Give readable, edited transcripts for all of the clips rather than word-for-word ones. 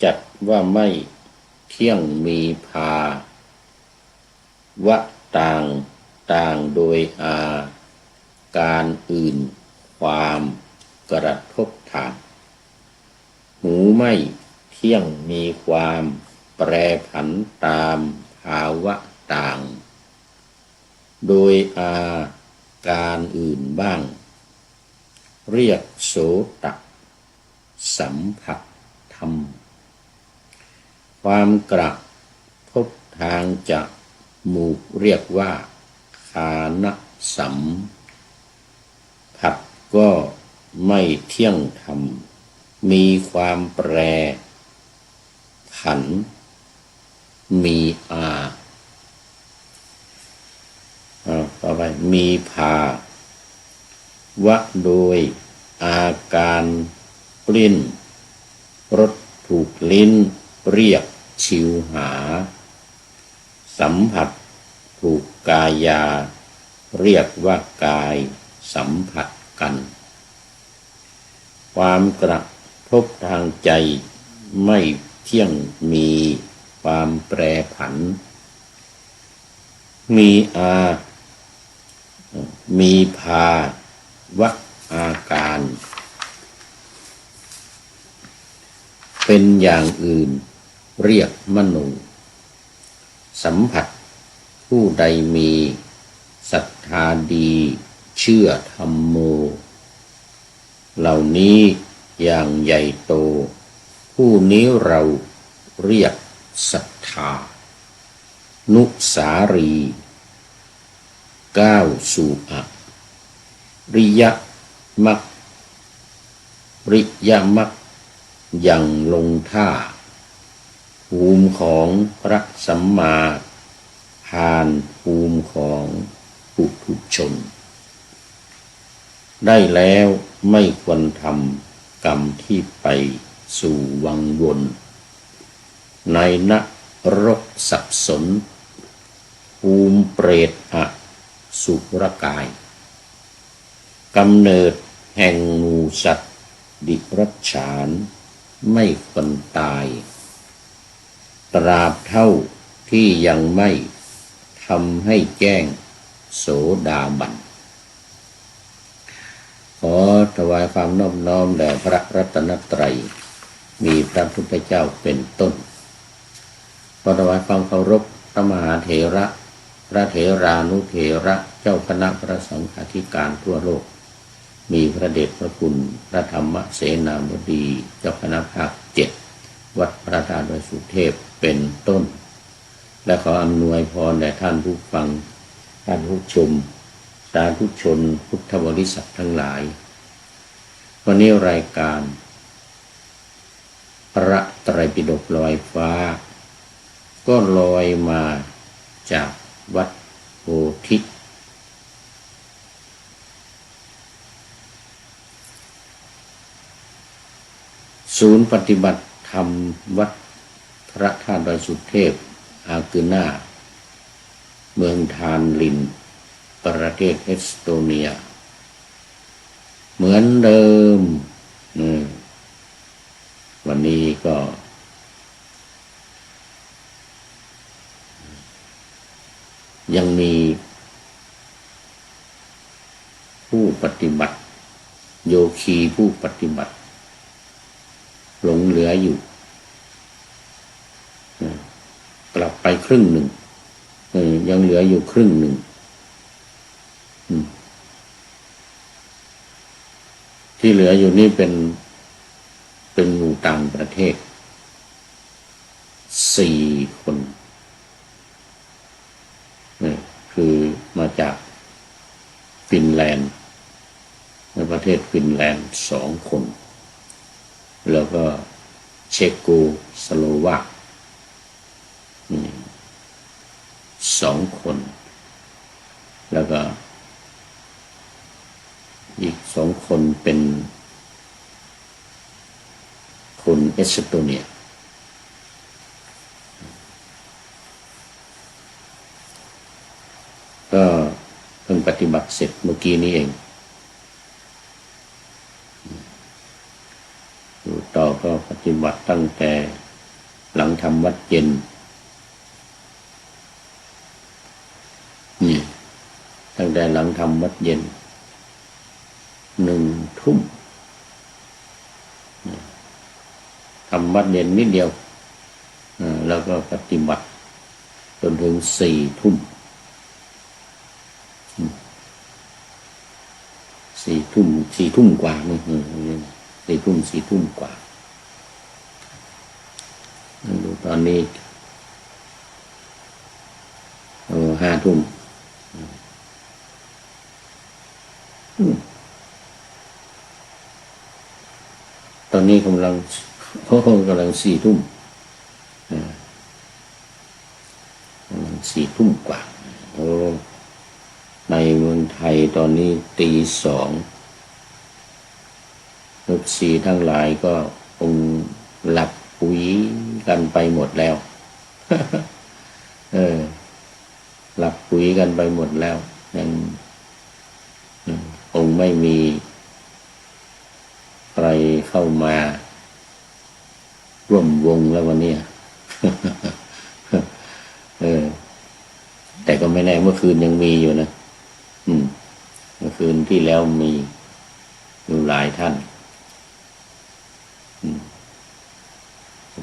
จัดว่าไม่เที่ยงมีภาวะต่างโดยอาการอื่นความกระทบทางหูไม่เที่ยงมีความแปรผันตามภาวะต่างโดยอาการอื่นบ้างเรียกโสตสัมผัสธรรมความกระทบทางจมูกเรียกว่าคานสัมผัสก็ไม่เที่ยงธรรมมีความแปรผันมีต่อไปมีภาวะโดยอาการปลิ้นรสถูกลิ้นเรียกชิวหาสัมผัสถูกกายาเรียกว่ากายสัมผัสกันความกระทบทางใจไม่เที่ยงมีความแปรผันมีภาวะอาการเป็นอย่างอื่นเรียกมโนสัมผัสผู้ใดมีศรัทธาดีเชื่อธัมโมเหล่านี้อย่างใหญ่โตผู้นี้เราเรียกศรัทธานุสารีก้าวสู่อริยมรรคยังลงท่าภูมิของพระสัมมาผ่านภูมิของปุถุชนได้แล้วไม่ควรทำกรรมที่ไปสู่วังวนในนรกสับสนภูมิเปรตอสุรกายกำเนิดแห่งหมู่สัตว์ดิรัจฉานไม่ควรตายตราบเท่าที่ยังไม่ทำให้แจ้งโสดาบันขอถวายความนอบน้อมแด่พระรัตนตรัยมีพระพุทธเจ้าเป็นต้นขอถวายความเคารพพระมหาเถระพระเถรานุเถระเจ้าคณะพระสังฆาธิการทั่วโลกมีพระเดชพระคุณพระธรรมเสนาบดีเจ้าคณะภาค7วัดพระธาตุดอยสุเทพเป็นต้นและขออำนวยพรแด่ท่านผู้ฟังท่านผู้ชมสาธุชนพุทธบริษัททั้งหลายวันนี้รายการพระไตรปิฎกลอยฟ้าก็ลอยมาจากวัดโพธิศูนย์ปฏิบัติธรรมวัดพระธาตุดอยสุเทพอากือนาเมืองทานลินประเทศเอสโตเนียเหมือนเดิมวันนี้ก็ยังมีผู้ปฏิบัติโยคีผู้ปฏิบัติหลงเหลืออยู่กลับไปครึ่งหนึ่งยังเหลืออยู่ครึ่งหนึ่งที่เหลืออยู่นี่เป็นหมู่ต่างประเทศ4 คนคือมาจากฟินแลนด์ในประเทศฟินแลนด์2 คนแล้วก็เชโกสโลวาก2 คนแล้วก็อีก2 คนเป็นคนเอสโตเนียก็เพิ่งปฏิบัติเสร็จเมื่อกี้นี้เองอยู่ต่อก็ปฏิบัติตั้งแต่ หลังทำวัดเย็นนี่ตั้งแต่หลังทำวัดเย็น1 ทุ่มทำวัดเย็นนิดเดียวแล้วก็ปฏิบัติจนถึง4 ทุ่ม4 ทุ่มกว่านี่4 ทุ่มกว่าดูตอนนี้5 ทุ่มตอนนี้กำลัง4 ทุ่ม4 ทุ่มกว่าในเมืองไทยตอนนี้ตี 2รถสีทั้งหลายก็คงหลับปุ๋ยกันไปหมดแล้ว หลับปุ๋ยกันไปหมดแล้วยังคงไม่มีใครเข้ามาร่วมวงแล้ววันนี้ แต่ก็ไม่แน่เมื่อคืนยังมีอยู่นะเมื่อคืนที่แล้วมีอยู่หลายท่าน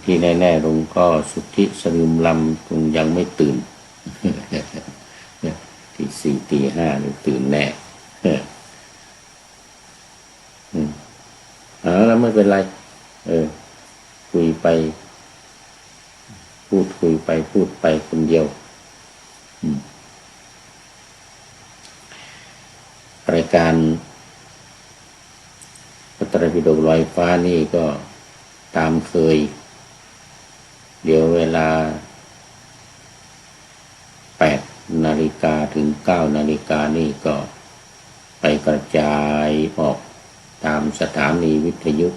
ที่แน่ๆหลวงพ่อสุทธิสลืมลำคงยังไม่ตื่น ที่4 ตี 5นี่ตื่นแน่แล้วไม่เป็นไรคุยไปพูดไปคนเดียวรายการพระไตรปิฎกลอยฟ้านี่ก็ตามเคยเดี๋ยวเวลา8 นาฬิกาถึง 9 นาฬิกานี่ก็ไปกระจายออกตามสถานีวิทยุ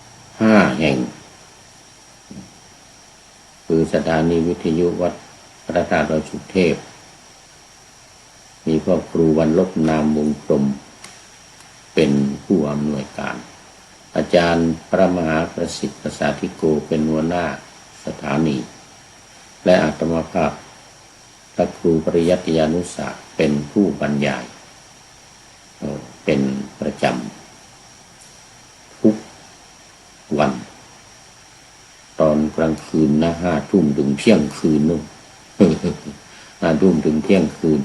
5 แห่งคือสถานีวิทยุวัดพระธาตุดอยสุเทพมีพ่อครูวันลบนามวงกลมเป็นผู้อำนวยการอาจารย์พระมหาประสิทธิ์ประสาธิโกเป็นหัวหน้าสถานีและอาตมาภาพพระครูปริยัติยานุสาสน์เป็นผู้บรรยายเป็นประจำทุกวันตอนกลางคืนนะ5 ทุ่มถึงเที่ยงคืนนู่น5 ทุ่มถึงเที่ยงคืน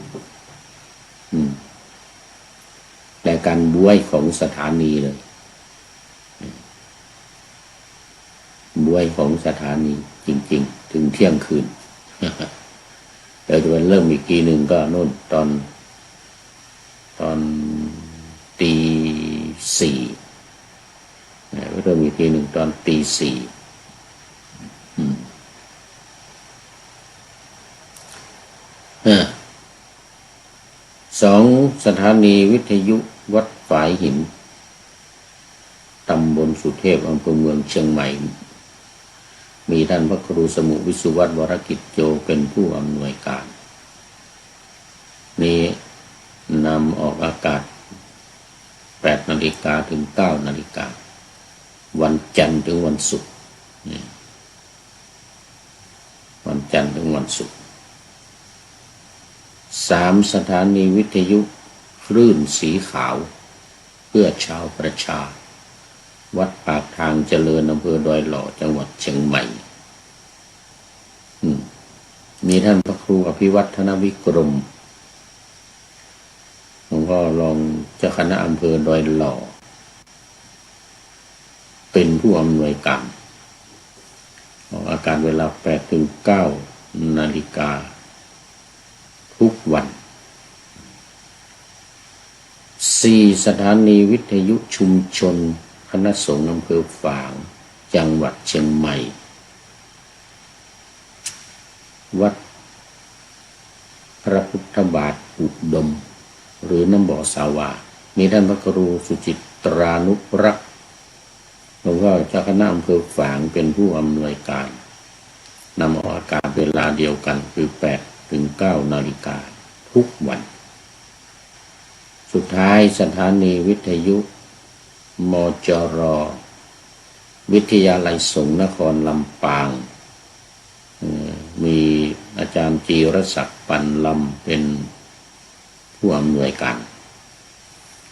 และการบ้วยของสถานีเลยบ้วยของสถานีจริงๆถึงเที่ยงคืนแต่วันเริ่มอีกทีหนึ่งก็นู่นตอนตี 4เริ่มอีกทีหนึ่งตอนตี 42 สถานีวิทยุวัดฝายหินตำบลสุเทพอำเภอเมืองเชียงใหม่มีท่านพระครูสมุวิสุวัฒน์วรกิจโจเป็นผู้อำนวยการนี้นำออกอากาศ8 นาฬิกาถึง 9 นาฬิกาวันจันทร์ถึงวันศุกร์วันจันทร์ถึงวันศุกร์3 สถานีวิทยุคลื่นสีขาวเพื่อชาวประชาวัดปากทางเจริญอำเภอดอยหล่อจังหวัดเชียงใหม่มีท่านพระครูอภิวัฒนวิกรมหลวงพ่อรองเจ้าคณะอำเภอดอยหล่อเป็นผู้อำนวยการออกอากาศเวลา8 ถึง 9 นาฬิกาทุกวัน4 สถานีวิทยุชุมชนคณะสงฆ์อำเภอฝางจังหวัดเชียงใหม่วัดพระพุทธบาทอุดมหรือน้ำบ่อสาวามีท่านพระครูสุจิตรานุรักษ์หลวงพ่อเจ้าคณะอำเภอฝางเป็นผู้อำนวยการนำออกอากาศเวลาเดียวกันคือ8 ถึง 9 นาฬิกาทุกวันสุดท้ายสถานีวิทยุมจร วิทยาลัยสงฆ์นครลำปางมีอาจารย์จีรศักดิ์ปันลำเป็นผู้อำนวยการ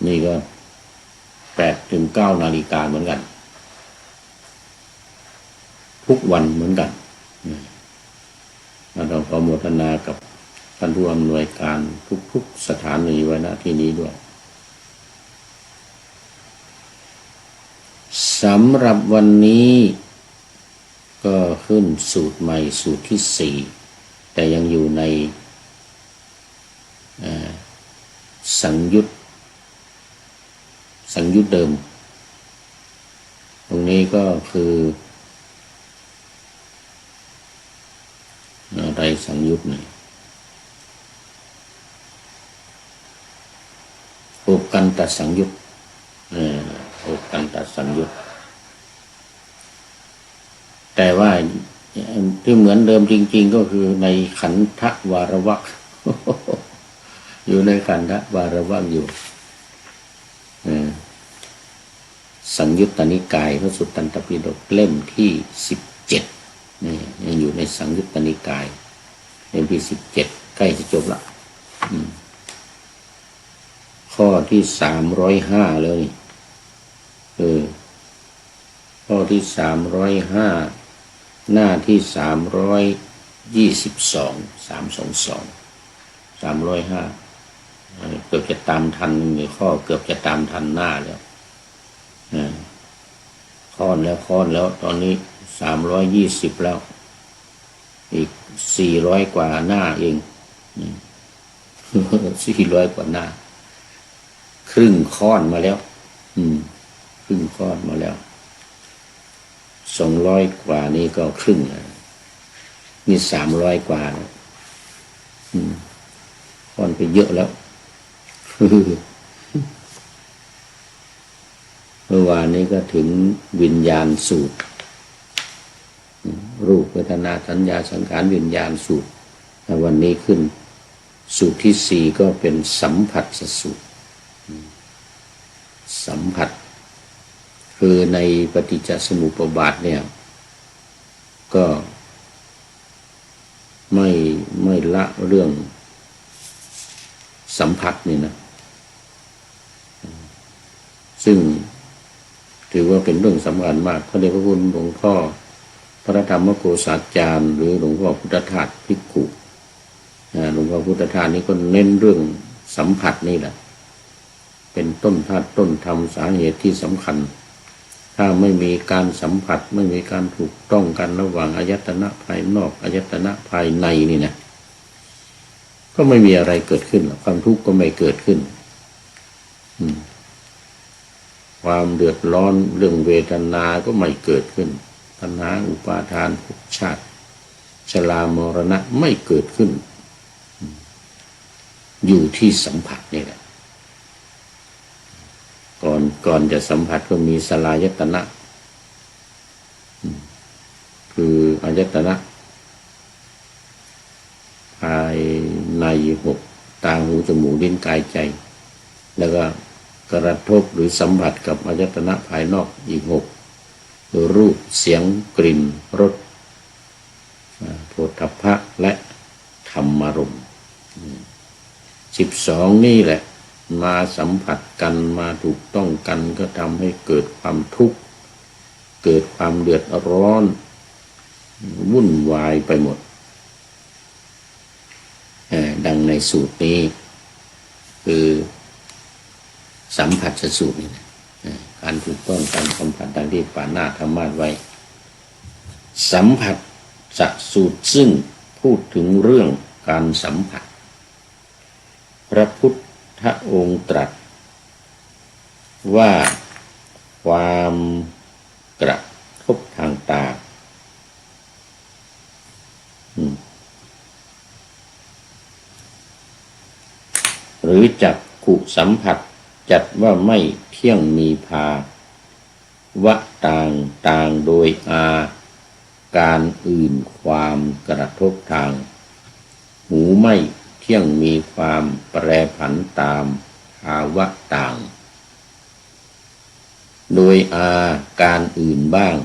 นี่ก็8 ถึง 9 นาฬิกาเหมือนกันทุกวันเหมือนกันเราขอโมทนากับท่านผู้อำนวยการทุกๆสถานีไว้ณที่นี้ด้วยสำหรับวันนี้ก็ขึ้นสูตรใหม่สูตรที่4แต่ยังอยู่ในสังยุตเดิมตรงนี้ก็คืออะไรสังยุตเนี่ยโอกันตสังยุตโอกันตสังยุตแต่ว่าที่เหมือนเดิมจริงๆก็คือในขันธวารวรรค อยู่ในขันธวารวรรคอยู่สังยุตตนิกายพระสุตตันตปิฎกเล่มที่17นี่ยังอยู่ในสังยุตตนิกายเล่มที่17ใกล้จะจบละข้อที่305เลยข้อที่305หน้าที่322 เกือบจะตามทันมีข้อเกือบจะตามทันหน้าแล้วค้อนแล้วตอนนี้320แล้วอีก400กว่าหน้าเอง400กว่าหน้าครึ่งค้อนมาแล้วครึ่งค้อนมาแล้ว200กว่านี่ก็ครึ่งนี่300กว่านะค้อนไปเยอะแล้วเมื่อวานนี้ก็ถึงวิญญาณสูตรรูปเวทนาสัญญาสังขารวิญญาณสูตรวันนี้ขึ้นสูตรที่4ก็เป็นสัมผัสสูตรสัมผัสคือในปฏิจจสมุปบาทเนี่ยก็ไม่ละเรื่องสัมผัสนี่นะซึ่งถือว่าเป็นเรื่องสำคัญมากพระเดชพระคุณหลวงพ่อพระธรรมโกษาจารย์หรือหลวงพ่อพุทธทาสภิกขุหลวงพ่อพุทธทาสนี่ก็เน้นเรื่องสัมผัสนี่แหละเป็นต้นธาตุต้นธรรมสาเหตุที่สำคัญถ้าไม่มีการสัมผัสไม่มีการถูกต้องกันระหว่างอายตนะภายนอกอายตนะภายในนี่นะก็ไม่มีอะไรเกิดขึ้นความทุกข์ก็ไม่เกิดขึ้นความเดือดร้อนเรื่องเวทนาก็ไม่เกิดขึ้นตัณหาอุปาทานภพชาติชรามรณะไม่เกิดขึ้นอยู่ที่สัมผัสนี่แหละก่อนจะสัมผัสก็มีสลายตนะคืออายตนะภายใน6ตาหูจมูกลิ้นกายใจแล้วก็กระทบหรือสัมผัสกับอายตนะภายนอกอีก6คือรูปเสียงกลิ่นรสโผฏฐัพพะและธรรมารมณ์12นี่แหละมาสัมผัสกันมาถูกต้องกันก็ทำให้เกิดความทุกข์เกิดความเดือดร้อนวุ่นวายไปหมดดังในสูตรนี้คือสัมผัสสูตรนี่การถูกต้องการสัมผัสดังที่ปานาธรรมาสไว้สัมผัสสูตรซึ่งพูดถึงเรื่องการสัมผัสพระพุทธองค์ตรัสว่าความกระทบทางตาหรือจักขุสัมผัสจัดว่าไม่เที่ยงมีภาวะต่างโดยอาการอื่นความกระทบทางหูไม่เที่ยงมีความแปรผันตามภาวะต่าง โดยอาการอื่นบ้าง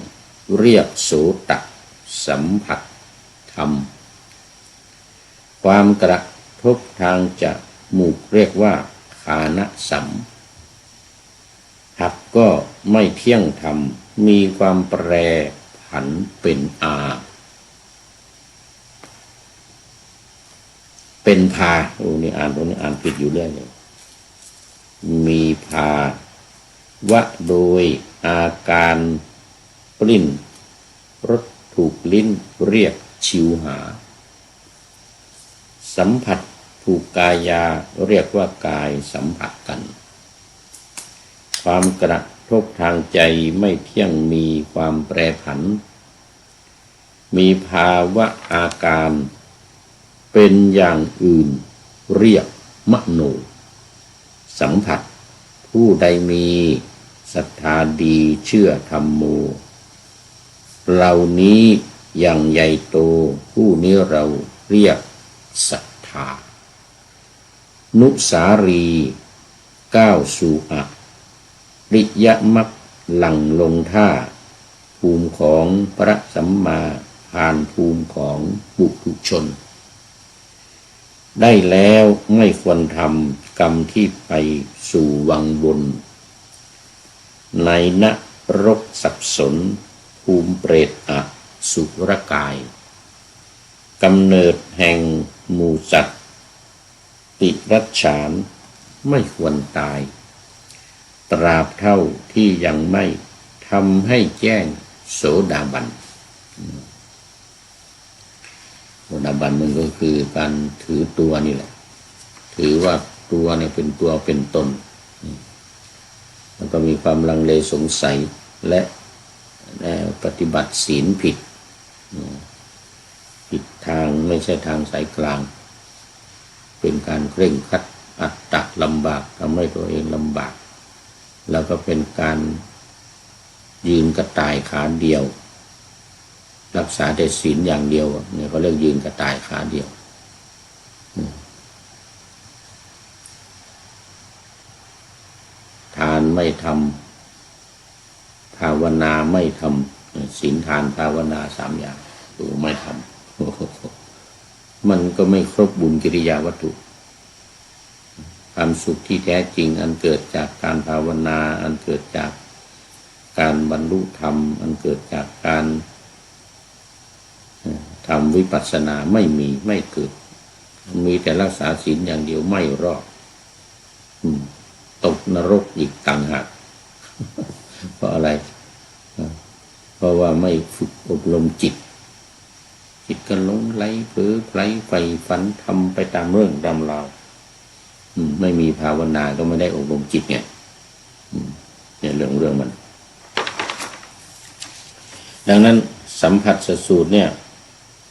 เรียกโสตสัมผัสธรรมความกระทบทางจมูกเรียกว่าฆานสัมผัสก็ไม่เที่ยงธรรมมีความแปรผันเป็นอาเป็นพานี่อ่านตรงนี้อ่านผิดอยู่เรื่อยเลยมีภาวะโดยอาการปลิ้นรสถูกลิ้นเรียกชิวหาสัมผัสถูกกายาเรียกว่ากายสัมผัสกันความกระทบทางใจไม่เที่ยงมีความแปรผันมีภาวะอาการเป็นอย่างอื่นเรียกมโนสัมผัสผู้ใดมีศรัทธาดีเชื่อธรรมโมเหล่านี้อย่างใหญ่โตผู้นี้เราเรียกศรัทธานุสารีก้าวสู่อริยมรรคหลั่งลงท่าภูมิของพระสัมมาผ่านภูมิของปุถุชนได้แล้วไม่ควรทำกรรมที่ไปสู่วังวนในนรกสับสนภูมิเปรตอสุรกายกำเนิดแห่งหมู่สัตว์ติรัจฉานไม่ควรตายตราบเท่าที่ยังไม่ทำให้แจ้งโสดาบันโสดาบันมันก็คือการถือตัวนี่แหละถือว่าตัวเนี่ยเป็นตัวเป็นตนแล้วก็มีความลังเลสงสัยและปฏิบัติศีลผิดทางไม่ใช่ทางสายกลางเป็นการเคร่งครัดอัตตะลำบากทำให้ตัวเองลำบากแล้วก็เป็นการยืนกระต่ายขาเดียวรักษาแต่ศีลอย่างเดียวเนี่ยเขาเรียกยืนกระต่ายขาเดียวทานไม่ทำภาวนาไม่ทำศีลทานภาวนา3อย่างไม่ทำมันก็ไม่ครบบุญกิริยาวัตถุความสุขที่แท้จริงอันเกิดจากการภาวนาอันเกิดจากการบรรลุธรรมอันเกิดจากการทำวิปัสสนาไม่เกิดมีแต่รักษาศีลอย่างเดียวไม่รอดตกนรกอีกต่างหากเพราะอะไรเพราะว่าไม่ฝึกอบรมจิตก็หลงไหลเผลอไผลใฝ่ฝันทำไปตามเรื่องตามราวไม่มีภาวนาก็ไม่ได้อบรมจิตไงเนี่ยเรื่องมันดังนั้นสัมผัสสูตรเนี่ย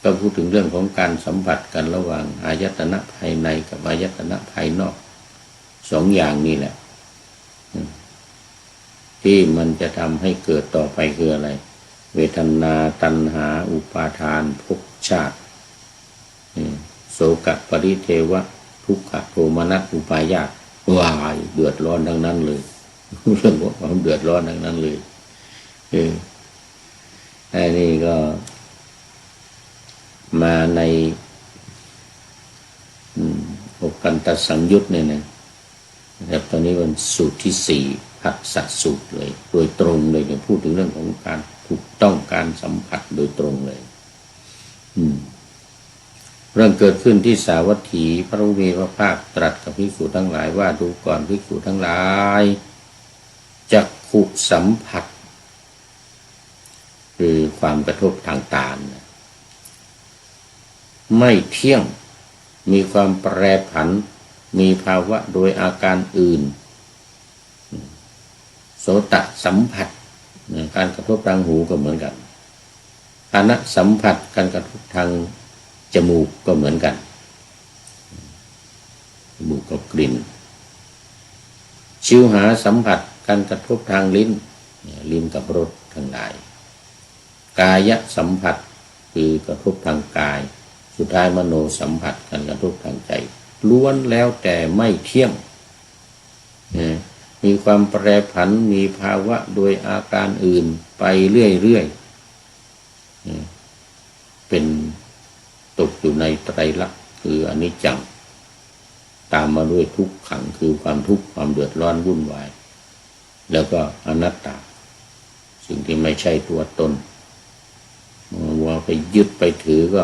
ก็พูดถึงเรื่องของการสัมผัสกันระหว่างอายตนะภายในกับอายตนะภายนอก2อย่างนี้แหละที่มันจะทำให้เกิดต่อไปคืออะไรเวทนาตัณหาอุปาทานภพชาติโศกปริเทวะทุกขโทมนัสอุปาญาตวายเดือดร้อนทั้งนั้นเลยเรื่องของความเดือดร้อนทั้งนั้นเลยอันนี้ก็มาในอกกันตสังยุตเนี่ยนะครับตอนนี้เป็นสูตรที่4ผัสสะสูตรเลยโดยตรงเลยเนี่ยพูดถึงเรื่องของการถูกต้องการสัมผัสโดยตรงเลยเรื่องเกิดขึ้นที่สาวัตถีพระผู้มีพระภาคตรัสกับภิกษุทั้งหลายว่าดูก่อนภิกษุทั้งหลายจักขุสัมผัสคือความกระทบทางตาไม่เที่ยงมีความแปรผันมีภาวะโดยอาการอื่นโสตสัมผัสการกระทบทางหูก็เหมือนกันฆานสัมผัสการกระทบทางจมูกก็เหมือนกันจมูกกับกลิ่นชิวหาสัมผัสการกระทบทางลิ้นกับรสทั้งหลายกายสัมผัสคือกระทบทางกายสุดท้ายมโนสัมผัสการกระทบทางใจล้วนแล้วแต่ไม่เที่ยง มีความแปรผันมีภาวะโดยอาการอื่นไปเรื่อยๆเป็นตกอยู่ในไตรลักษณ์คืออนิจจังตามมาด้วยทุกขังคือความทุกข์ความเดือดร้อนวุ่นวายแล้วก็อนัตตาสิ่งที่ไม่ใช่ตัวตนว่าไปยึดไปถือก็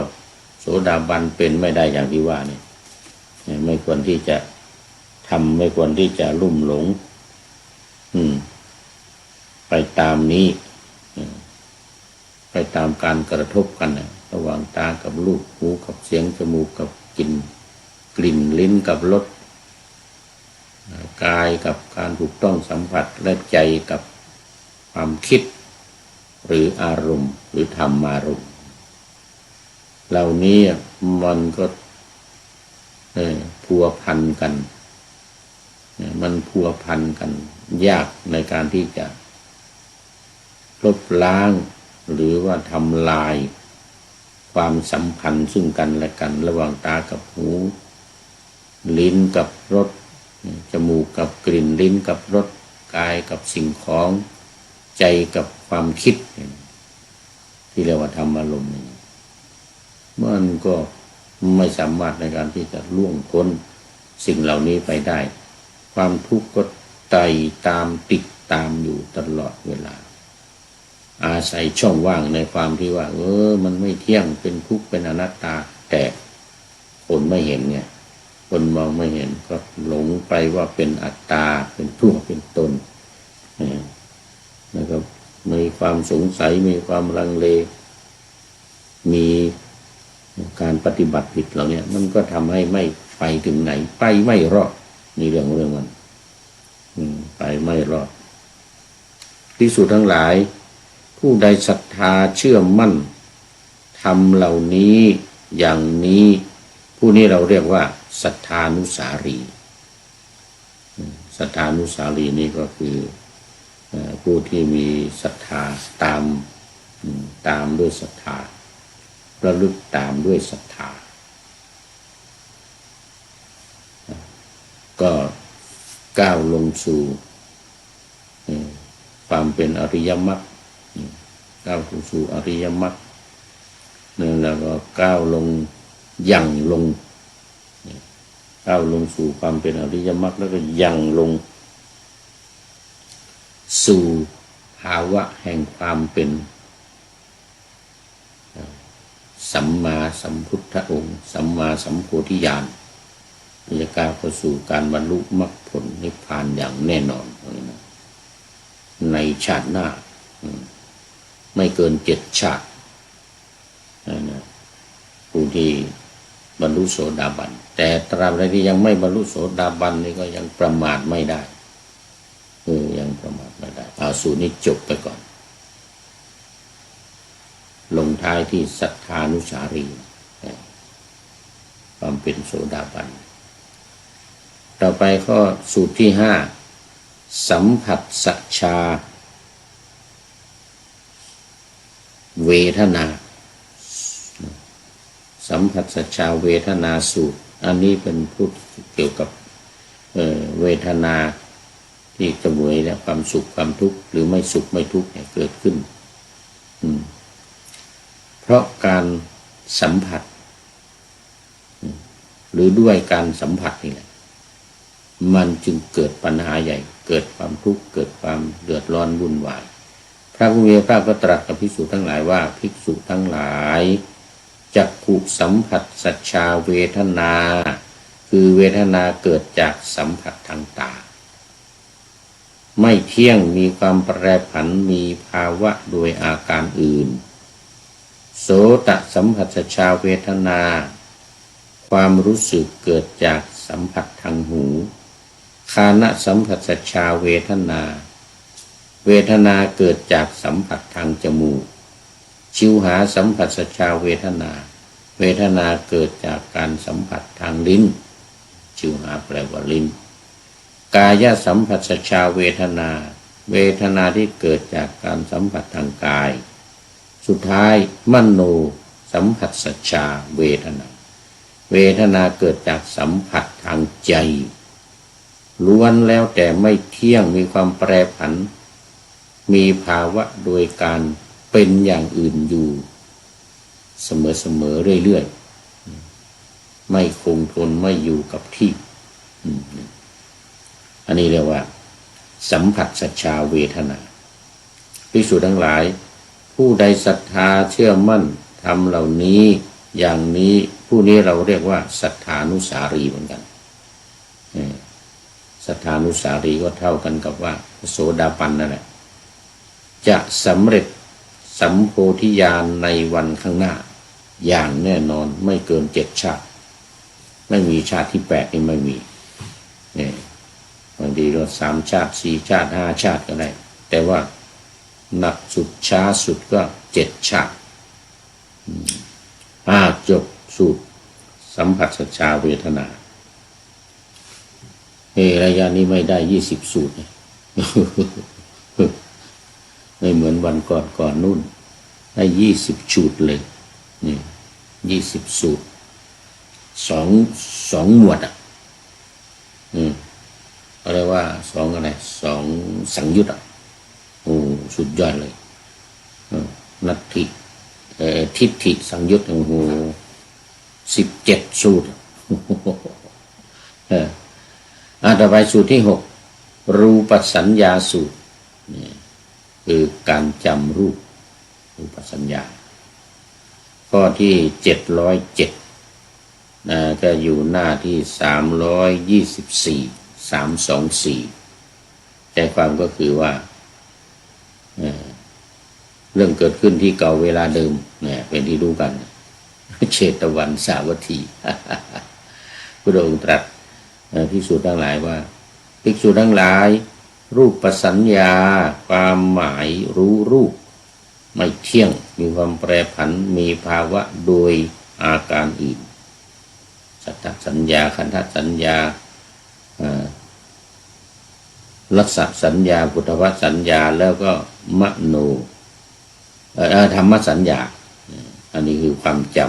โสดาบันเป็นไม่ได้อย่างที่ว่าเนี่ยไม่ควรที่จะทำไม่ควรที่จะลุ่มหลงไปตามนี้ไปตามการกระทบกันระหว่างตากับรูปหูกับเสียงจมูกกับกลิ่นลิ้นกับรสกายกับการถูกต้องสัมผัสและใจกับความคิดหรืออารมณ์หรือธรรมารมณ์เหล่านี้มันก็พัวพันกันมันพัวพันกันยากในการที่จะลบล้างหรือว่าทำลายความสัมพันธ์ซึ่งกันและกันระหว่างตากับหูลิ้นกับรสจมูกกับกลิ่นลิ้นกับรสกายกับสิ่งของใจกับความคิดที่เรียกว่าธรรมอารมณ์มันก็ไม่สามารถในการที่จะล่วงพ้นสิ่งเหล่านี้ไปได้ความทุกข์ก็ไต่ตามติดตามอยู่ตลอดเวลาอาศัยช่องว่างในความที่ว่ามันไม่เที่ยงเป็นทุกข์เป็นอนัตตาแต่คนไม่เห็นไงคนมองไม่เห็นก็หลงไปว่าเป็นอัตตาเป็นตัวเป็นตนนะครับมีความสงสัยมีความลังเลมีการปฏิบัติผิดเหล่านี้มันก็ทำให้ไม่ไปถึงไหนไปไม่รอดนี่เรื่องมันไปไม่รอดภิกษุทั้งหลายผู้ใดศรัทธาเชื่อมั่นธรรมเหล่านี้อย่างนี้ผู้นี้เราเรียกว่าศรัทธานุสารีศรัทธานุสารีนี่ก็คือผู้ที่มีศรัทธาตามด้วยศรัทธาระลึกตามด้วยศรัทธาก็ก้าวลงสู่ความเป็นอริยมรรคก้าวสู่อริยมรรคแล้วก็ก้าวลงยั่งลงก้าวลงสู่ความเป็นอริยมรรคแล้วก็ยั่งลงสู่ภาวะแห่งความเป็นสัมมาสัมพุทธองค์สัมมาสัมโพธิญาณจะก้าวเข้าสู่การบรรลุมรรคผลนิพพานอย่างแน่นอนในชาติหน้าไม่เกิน7 ชาติผู้ที่บรรลุโสดาบันแต่ตราบใดที่ยังไม่บรรลุโสดาบันนี่ก็ยังประมาทไม่ได้ยังประมาทไม่ได้เอาสูตรนี้จบไปก่อนลงท้ายที่ศรัทธานุสารีความเป็นโสดาบันต่อไปข้อสูตรที่5สัมผัสสัจชาเวทนาสัมผัสสัจชาเวทนาสูตรอันนี้เป็นพูดเกี่ยวกับเวทนาที่เสวยและความสุขความทุกข์หรือไม่สุขไม่ทุกข์เกิดขึ้นเพราะการสัมผัสหรือด้วยการสัมผัสนี่แหละมันจึงเกิดปัญหาใหญ่เกิดความทุกข์เกิดความเดือดร้อนวุ่นวายพระผู้มีพระภาคก็ตรัสกับภิกษุทั้งหลายว่าภิกษุทั้งหลายจักขุสัมผัสสัจชาเวทนาคือเวทนาเกิดจากสัมผัสทางตาไม่เที่ยงมีความแปรผันมีภาวะโดยอาการอื่นโสตสัมผัสสัจชาเวทนาความรู้สึกเกิดจากสัมผัสทางหูฆานะสัมผัสสัจชาเวทนาเวทนาเกิดจากสัมผัสทางจมูกชิวหาสัมผัสสัจชาเวทนาเวทนาเกิดจากการสัมผัสทางลิ้นชิวหาแปลว่าลิ้นกายสัมผัสสัจชาเวทนาเวทนาที่เกิดจากการสัมผัสทางกายสุดท้ายมโนสัมผัสสัจชาเวทนาเวทนาเกิดจากสัมผัสทางใจ ล้วนแล้วแต่ไม่เที่ยงมีความแปรผันมีภาวะโดยการเป็นอย่างอื่นอยู่เสมอเรื่อยๆไม่คงทนไม่อยู่กับที่อันนี้เรียกว่าสัมผัสสัจจาเวทนาภิกษุทั้งหลายผู้ใดศรัทธาเชื่อมั่นทำเหล่านี้อย่างนี้ผู้นี้เราเรียกว่าศรัทธานุสารีเหมือนกันศรัทธานุสารีก็เท่ากันกับว่าโสดาปันนั่นแหละจะสำเร็จสัมโพธิญาณในวันข้างหน้าอย่างแน่นอนไม่เกิน7 ชาติไม่มีชาติที่8นี่ไม่มีบางทีเรา3 ชาติ4 ชาติ5 ชาติก็ได้แต่ว่าหนักสุดช้าสุดก็7 ชาติจบสูตรสัมผัสสัจจาเวทนาระยะนี้ไม่ได้20 สูตรไม่เหมือนวันก่อนนู่นได้20 สูตรเลยนี่20 สูตรสองหมวดอะไรว่าอะไร2 สังยุตสุดยอดเลยนัตถิทิฏฐิสังยุต17 สูตรต่อไปสูตรที่6รูปสัญญาสูตรคือการจำรูปสัญญาข้อที่707ก็อยู่หน้าที่324ใจความก็คือว่าเรื่องเกิดขึ้นที่เก่าเวลาเดิมเป็นที่รู้กันเชตวันสาวัตถีพระองค์ตรัสภิกษุทั้งหลายว่าภิกษุทั้งหลายรูปสัญญาความหมายรู้รูปไม่เที่ยงมีความแปรผันมีภาวะโดยอาการอื่นสัทธสัญญาขันธสัญญาลักษณสัญญาพุทธวสัญญาแล้วก็มโนธรรมสัญญาอันนี้คือความจ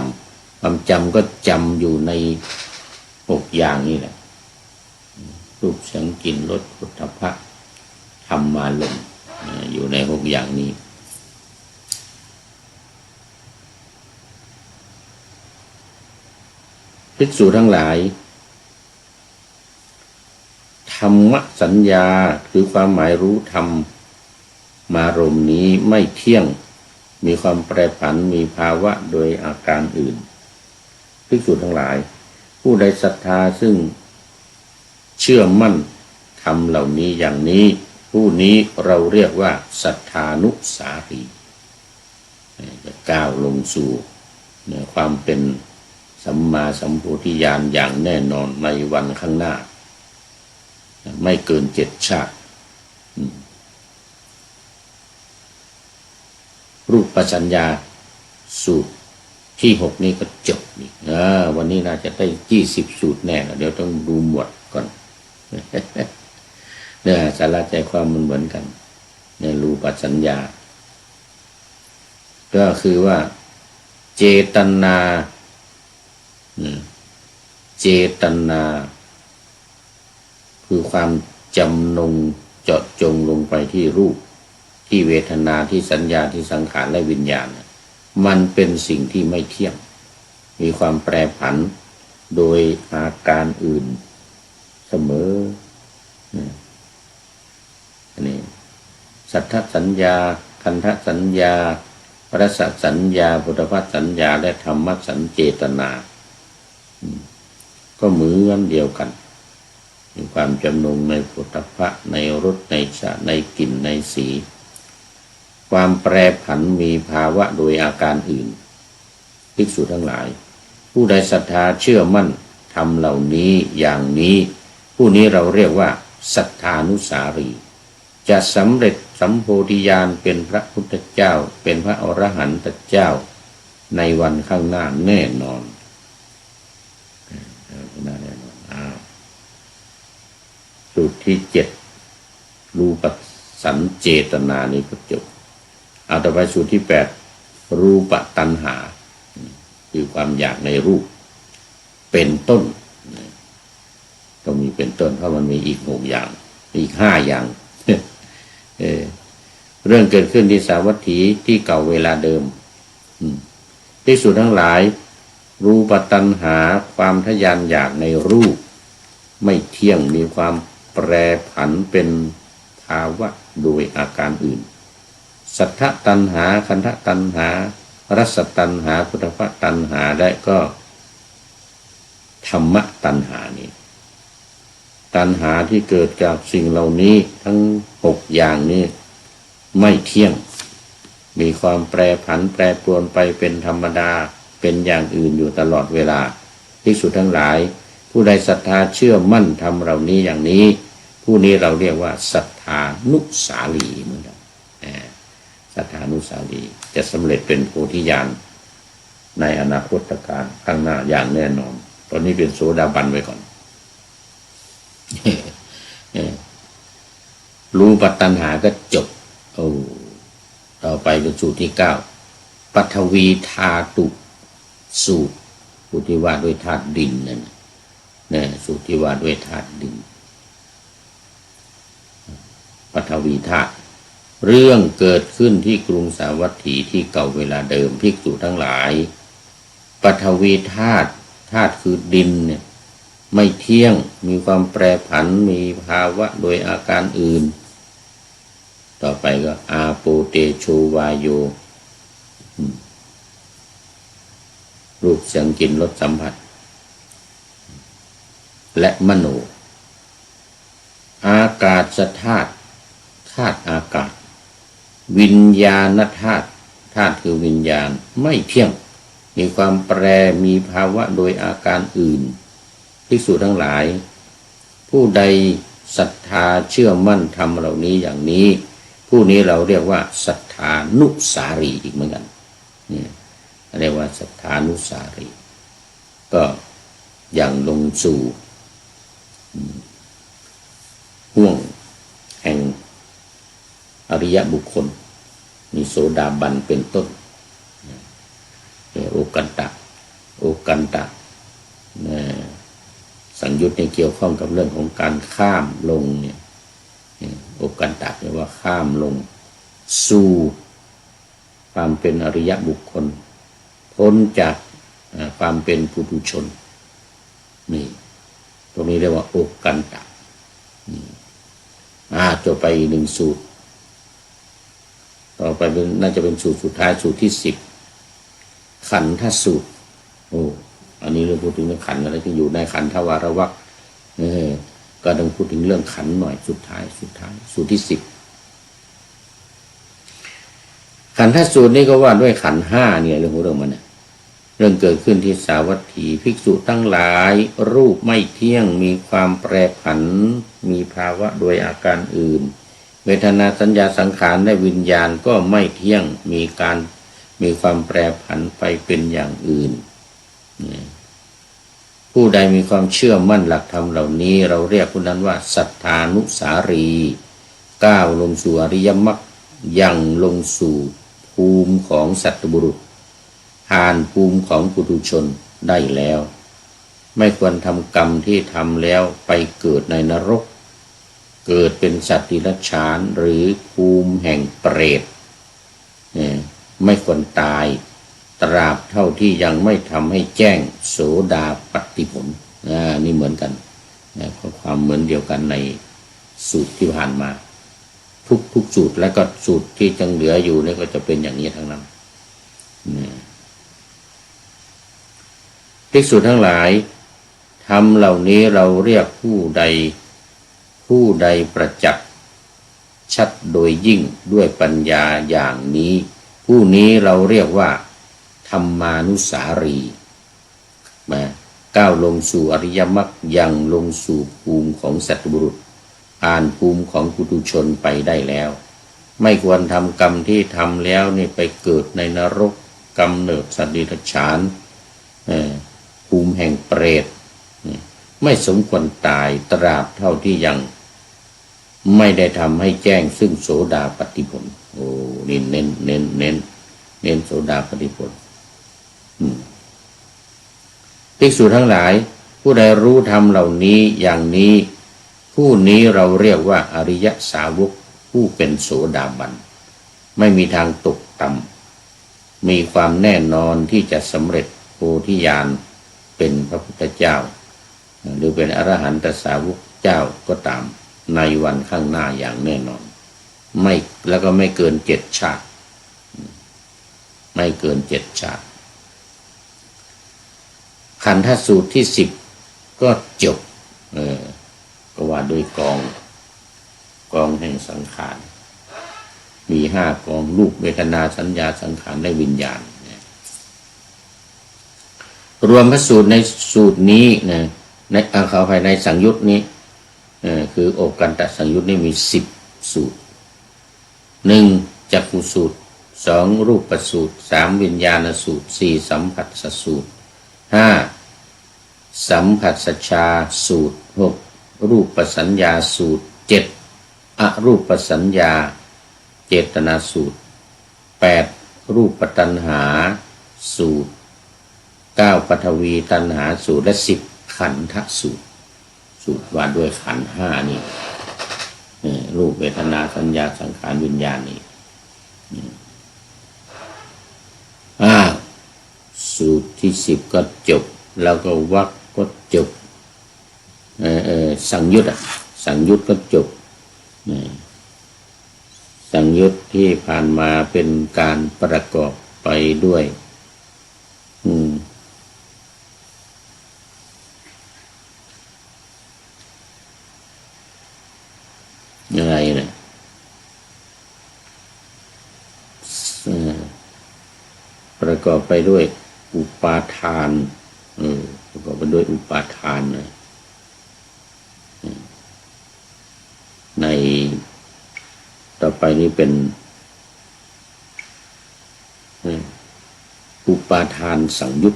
ำก็จำอยู่ใน6 อย่างนี้แหละรูปเสียงกลิ่นรสผลทพะธรรมารมณ์อยู่ใน6 อย่างนี้ภิกษุทั้งหลายธรรมสัญญาคือความหมายรู้ธรรมารมณ์นี้ไม่เที่ยงมีความแปรผันมีภาวะโดยอาการอื่นภิกษุทั้งหลายผู้ใดศรัทธาซึ่งเชื่อมั่นธรรมเหล่านี้อย่างนี้ผู้นี้เราเรียกว่าศรัทธานุสารีจะก้าวลงสู่ความเป็นสัมมาสัมโพธิญาณอย่างแน่นอนในวันข้างหน้าไม่เกิน7 ชาติรูปสัญญาสูตรที่6นี้ก็จบอีกวันนี้น่าจะได้20 สูตรแน่เดี๋ยวต้องดูหมวดก่อนสาระใจความมันเหมือนกันในรูปสัญญาก็คือว่าเจตนาคือความจำนงเจาะจงลงไปที่รูปที่เวทนาที่สัญญาที่สังขารและวิญญาณมันเป็นสิ่งที่ไม่เที่ยงมีความแปรผันโดยอาการอื่นเสมออันนี้สัทธสัญญาขันธสัญญารสสัญญาพุทธวสัญญาและธรรมสัญเจตนาก็เหมือนเดียวกันมีความจำนงในพุทธะในรสในชาติในกลิ่นในสีความแปรผันมีภาวะโดยอาการอื่นภิกษุทั้งหลายผู้ใดศรัทธาเชื่อมั่นทำเหล่านี้อย่างนี้ผู้นี้เราเรียกว่าศรัทธานุสารีจะสำเร็จสัมโพธิญาณเป็นพระพุทธเจ้าเป็นพระอรหันตเจ้าในวันข้างหน้าแน่นอนสูตรที่7รูปสัญเจตนานี้ก็จบต่อไปสูตรที่8รูปตัณหาคือความอยากในรูปเป็นต้นต้องมี เป็นต้นเพราะมันมีอีก6อย่างอีก5อย่าง เรื่องเกิดขึ้นที่สาวัตถีที่เก่าเวลาเดิมภิกษุทั้งหลายรูปตัณหาความทะยานอยากในรูปไม่เที่ยงมีความแปรผันเป็นภาวะโดยอาการอื่นสัทธตัณหาคันธตัณหารัสตัณหาพุทธะตัณหาและก็ธรรมตัณหานี้ตัณหาที่เกิดจากสิ่งเหล่านี้ทั้ง6อย่างนี้ไม่เที่ยงมีความแปรผันแปรปรวนไปเป็นธรรมดาเป็นอย่างอื่นอยู่ตลอดเวลาภิกษุทั้งหลายผู้ใดศรัทธาเชื่อมั่นธรรมเหล่านี้อย่างนี้ผู้นี้เราเรียกว่าศรัทธานุสาลีเหมือนกันศรัทธานุสาลีจะสำเร็จเป็นโพธิญาณในอนาคตการข้างหน้าอย่างแน่นอนตอนนี้เป็นโสดาบันไว้ก่อนรู้ปัตตัญหาก็จบต่อไปเป็นสูตรที่9ปัทวีธาตุสูตรที่ว่าด้วยธาตุดินนั่นนะสูตรที่ว่าด้วยธาตุดินปัทวีธาตุเรื่องเกิดขึ้นที่กรุงสาวัตถีที่เก่าเวลาเดิมภิกษุทั้งหลายปัทวีธาตุคือดินเนี่ยไม่เที่ยงมีความแปรผันมีภาวะโดยอาการอื่นต่อไปก็อาโปเตโชวาโยรูปเสียงกลิ่นรสสัมผัสและมโนอากาศธาตุอากาศวิญญาณธาตุคือวิญญาณไม่เที่ยงมีความแปรมีภาวะโดยอาการอื่นภิกษุทั้งหลายผู้ใดศรัทธาเชื่อมั่นธรรมเหล่านี้อย่างนี้ผู้นี้เราเรียกว่าศรัทธานุสารีอีกเหมือนกันนี่เรียกว่าศรัทธานุสารีก็อย่างลงสู่ห่วงแห่งอริยบุคคลมีโสดาบันเป็นต้นโอกันตะสังยุตเกี่ยวข้องกับเรื่องของการข้ามลงเนี่ยโอกันตะแปลว่าข้ามลงสู่ความเป็นอริยบุคคลพ้นจากความเป็นปุถุชนนี่ตรงนี้เรียกว่าโอกันตะจบไปอีก1สูตรต่อไปน่าจะเป็นสูตรสุดท้ายสูตรที่10ขันธสูตรอันนี้เราพูดถึงเรื่องขันอะไรที่อยู่ในขันธวารวรรคก็ต้องพูดถึงเรื่องขันหน่อยสุดท้ายสูตรที่10ขันธสูตรนี้ก็ว่าด้วยขัน5เนี่ยเรื่องมันเนี่ยเรื่องเกิดขึ้นที่สาวัตถีภิกษุทั้งหลายรูปไม่เที่ยงมีความแปรผันมีภาวะโดยอาการอื่นเวทนาสัญญาสังขารและวิญญาณก็ไม่เที่ยงมีความแปรผันไปเป็นอย่างอื่นผู้ใดมีความเชื่อมั่นหลักธรรมเหล่านี้เราเรียกผู้นั้นว่าศรัทธานุสารีก้าวลงสู่อริยมรรคยังลงสู่ภูมิของสัตตบุรุษผ่านภูมิของปุถุชนได้แล้วไม่ควรทำกรรมที่ทำแล้วไปเกิดในนรกเกิดเป็นสัตว์ดิรัจฉานหรือภูมิแห่งเปรตไม่ควรตายตราบเท่าที่ยังไม่ทำให้แจ้งโสดาปัตติผลนี่เหมือนกันความเหมือนเดียวกันในสูตรที่ผ่านมาทุกสูตรและก็สูตรที่ยังเหลืออยู่นี่ก็จะเป็นอย่างนี้ทั้งนั้นภิกษุทั้งหลายธรรมเหล่านี้เราเรียกผู้ใดประจักษ์ชัดโดยยิ่งด้วยปัญญาอย่างนี้ผู้นี้เราเรียกว่าธรรมานุสารีก้าวลงสู่อริยมรรคยังลงสู่ภูมิของสัตตบุรุษผ่านภูมิของปุถุชนไปได้แล้วไม่ควรทำกรรมที่ทำแล้วนี่ไปเกิดในนรกกำเนิดสัตว์ดิรัจฉานภูมิแห่งเปรตไม่สมควรตายตราบเท่าที่ยังไม่ได้ทำให้แจ้งซึ่งโสดาปัตติผลนี่เน้นโสดาปัตติผลภิกษุทั้งหลาย ผู้ใดรู้ธรรมเหล่านี้อย่างนี้ผู้นี้เราเรียกว่าอริยสาวกผู้เป็นโสดาบันไม่มีทางตกต่ำมีความแน่นอนที่จะสำเร็จโพธิญาณเป็นพระพุทธเจ้าหรือเป็นอรหันตสาวกเจ้าก็ตามในวันข้างหน้าอย่างแน่นอนไม่แล้วก็ไม่เกิน7 ชาติไม่เกิน7 ชาติขันธสูตรที่10ก็จบก็ว่าด้วยกองแห่งสังขารมี5 กองรูปเวทนาสัญญาสังขารและวิญญาณรวมพระสูตรในสูตรนี้นะในขออภัยในสังยุตนี้คือโอกันตสังยุตนี้มี10 สูตร 1. จักขุสูตร 2. รูปสูตร 3. วิญญาณสูตร 4. สัมผัสสูตร 5. สัมผัสชาสูตร 6. รูปสัญญาสูตร 7. อรูปสัญญาเจตนาสูตร 8. รูปตัณหาสูตร 9. ปฐวีตัณหาสูตรและ10ขันธสูตรสูตรว่าด้วยขันธ์5นี่รูปเวทนาสัญญาสังขารวิญญาณนี่สูตรที่10ก็จบแล้วก็วรรคก็จบสังยุตสังยุตก็จบสังยุตที่ผ่านมาเป็นการประกอบไปด้วยอะไรนะประกอบไปด้วยอุปาทานประกอบไปด้วยอุปาทานนะในต่อไปนี้เป็นอุปาทานสังยุต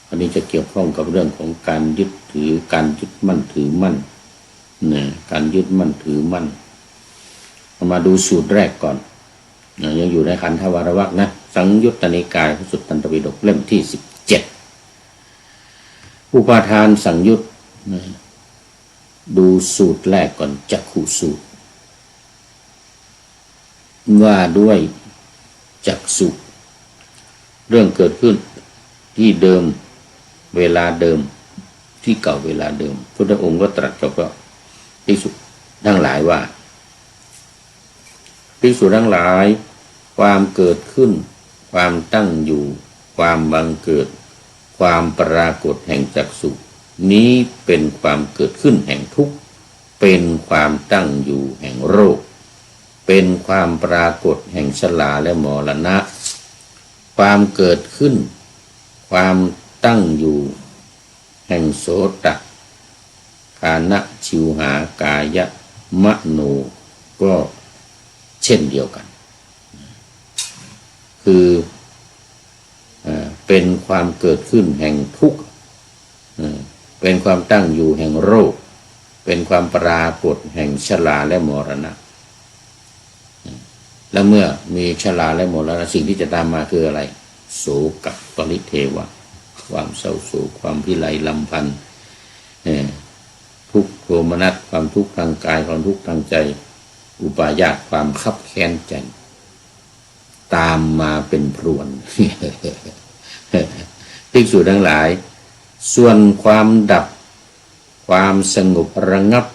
อันนี้จะเกี่ยวข้องกับเรื่องของการยึดถือการยึดมั่นถือมั่นการยึดมั่นถือมั่นมาดูสูตรแรกก่อนยังอยู่ในขันธวรวรรคนะสังยุตตนิกายพระสุตตันตปิฎกเล่มที่17อุปาทานสังยุตดูสูตรแรกก่อนจักขุสูตรว่าด้วยจักษุเรื่องเกิดขึ้นที่เดิมเวลาเดิมที่เก่าเวลาเดิมพุทธองค์ก็ตรัสกับภิกษุทั้งหลายว่าภิกษุทั้งหลายความเกิดขึ้นความตั้งอยู่ความบังเกิดความปรากฏแห่งจักษุนี้เป็นความเกิดขึ้นแห่งทุกข์เป็นความตั้งอยู่แห่งโรคเป็นความปรากฏแห่งชราและมรณะความเกิดขึ้นความตั้งอยู่แห่งโสตคานะชิวหากายะมโนก็เช่นเดียวกันคือเป็นความเกิดขึ้นแห่งทุกข์เป็นความตั้งอยู่แห่งโรคเป็นความปรากฏแห่งชราและมรณะและเมื่อมีชราและมรณะสิ่งที่จะตามมาคืออะไรโศกปริเทวะความเศร้าโศกความพิไรลำพันธ์ทุกข์โทมนัสความทุกข์ทางกายความทุกข์ทางใจอุปาญาตความคับแค้นใจตามมาเป็นพรวนภิกษุทั้งหลายส่วนความดับความสงบระงับ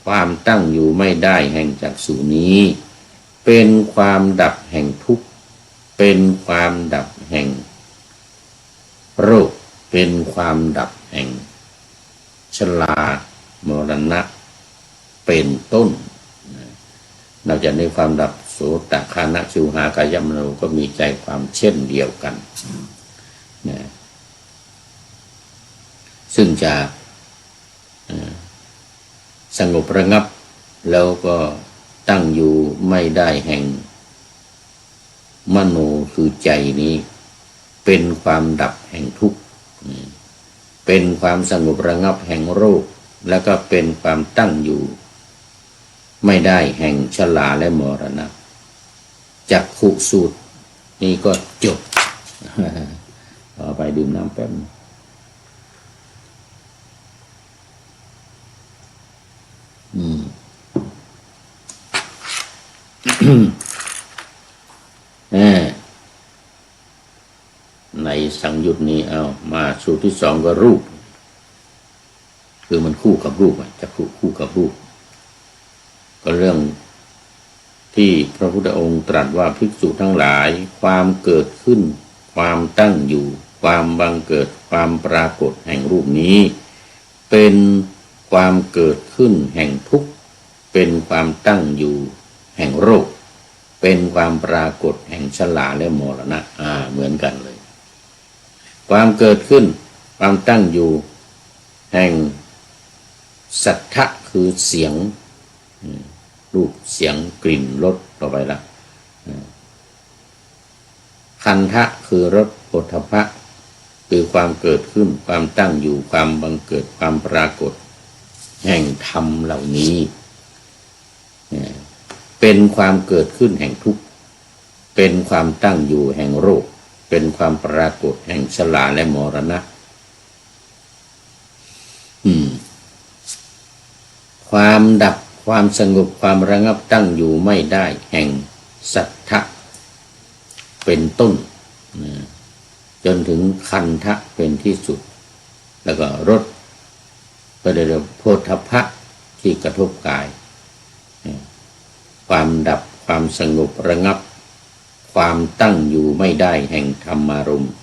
ความตั้งอยู่ไม่ได้แห่งจักษุนี้เป็นความดับแห่งทุกข์เป็นความดับแห่งโรคเป็นความดับแห่งชรามรณะเป็นต้นนอกจากในความดับโสตคานะชิวหากายมโนก็มีใจความเช่นเดียวกันนะซึ่งจะสงบระงับแล้วก็ตั้งอยู่ไม่ได้แห่งมโนคือใจนี้เป็นความดับแห่งทุกข์เป็นความสงบระงับแห่งโรคแล้วก็เป็นความตั้งอยู่ไม่ได้แห่งชราและมรณะจักขุสูตรนี่ก็จบต่อไปดื่มน้ำแป๊บ ในสังยุตนี้เอามาสูตรที่สองก็รูปคือมันคู่กับรูปจะคู่กับรูปก็เรื่องที่พระพุทธองค์ตรัสว่าภิกษุทั้งหลายความเกิดขึ้นความตั้งอยู่ความบังเกิดความปรากฏแห่งรูปนี้เป็นความเกิดขึ้นแห่งทุกข์เป็นความตั้งอยู่แห่งโรคเป็นความปรากฏแห่งชราและมรณะเหมือนกันเลยความเกิดขึ้นความตั้งอยู่แห่งสัทธะคือเสียงรูปเสียงกลิ่นรสต่อไปละคันธะคือรสโผฏฐัพพะคือความเกิดขึ้นความตั้งอยู่ความบังเกิดความปรากฏแห่งธรรมเหล่านี้เป็นความเกิดขึ้นแห่งทุกข์เป็นความตั้งอยู่แห่งโรคเป็นความปรากฏแห่งชราและมรณะความดับความสงบความระงับตั้งอยู่ไม่ได้แห่งสัทธะเป็นต้นจนถึงคันธะเป็นที่สุดแล้วก็รสก็ได้เรียกโผฏฐัพพะที่กระทบกายความดับความสงบระงับความตั้งอยู่ไม่ได้แห่งธรรมารมณ์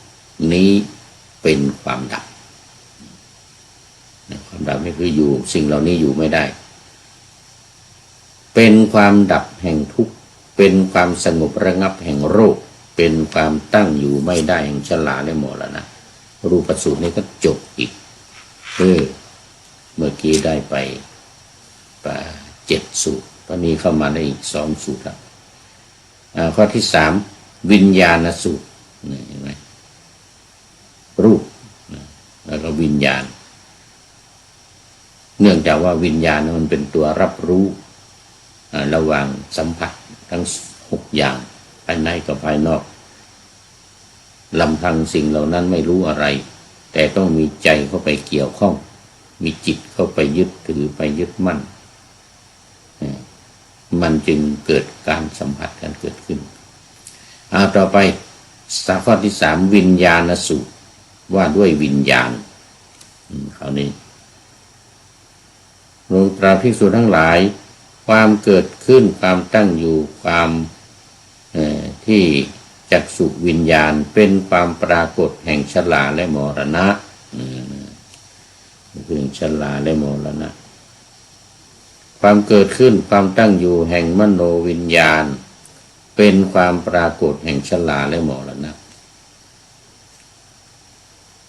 นี้เป็นความดับความดับนี่คืออยู่สิ่งเหล่านี้อยู่ไม่ได้เป็นความดับแห่งทุกข์เป็นความสงบระงับแห่งโรคเป็นความตั้งอยู่ไม่ได้แห่งชราและมรณะรูปสูตรนี้ก็จบอีกเมื่อกี้ได้ไป7 สูตรตอนนี้เข้ามาได้อีก2 สูตรแล้วข้อที่3วิญญาณสูตรเห็นไหมรูปแล้วก็วิญญาณเนื่องจากว่าวิญญาณมันเป็นตัวรับรู้ระหว่างสัมผัสทั้ง6 อย่างภายในกับภายนอกลำพังสิ่งเหล่านั้นไม่รู้อะไรแต่ต้องมีใจเข้าไปเกี่ยวข้องมีจิตเข้าไปยึดถือไปยึดมั่นมันจึงเกิดการสัมผัสกันเกิดขึ้นต่อไปข้อที่3วิญญาณสูตรว่าด้วยวิญญาณคราวนี้โลกตราภิกษุทั้งหลายความเกิดขึ้นความตั้งอยู่ความที่จักษุวิญญาณเป็นความปรากฏแห่งชราและมรณะเป็นชราและมรณะความเกิดขึ้นความตั้งอยู่แห่งมโนวิญญาณเป็นความปรากฏแห่งชราและมรณะ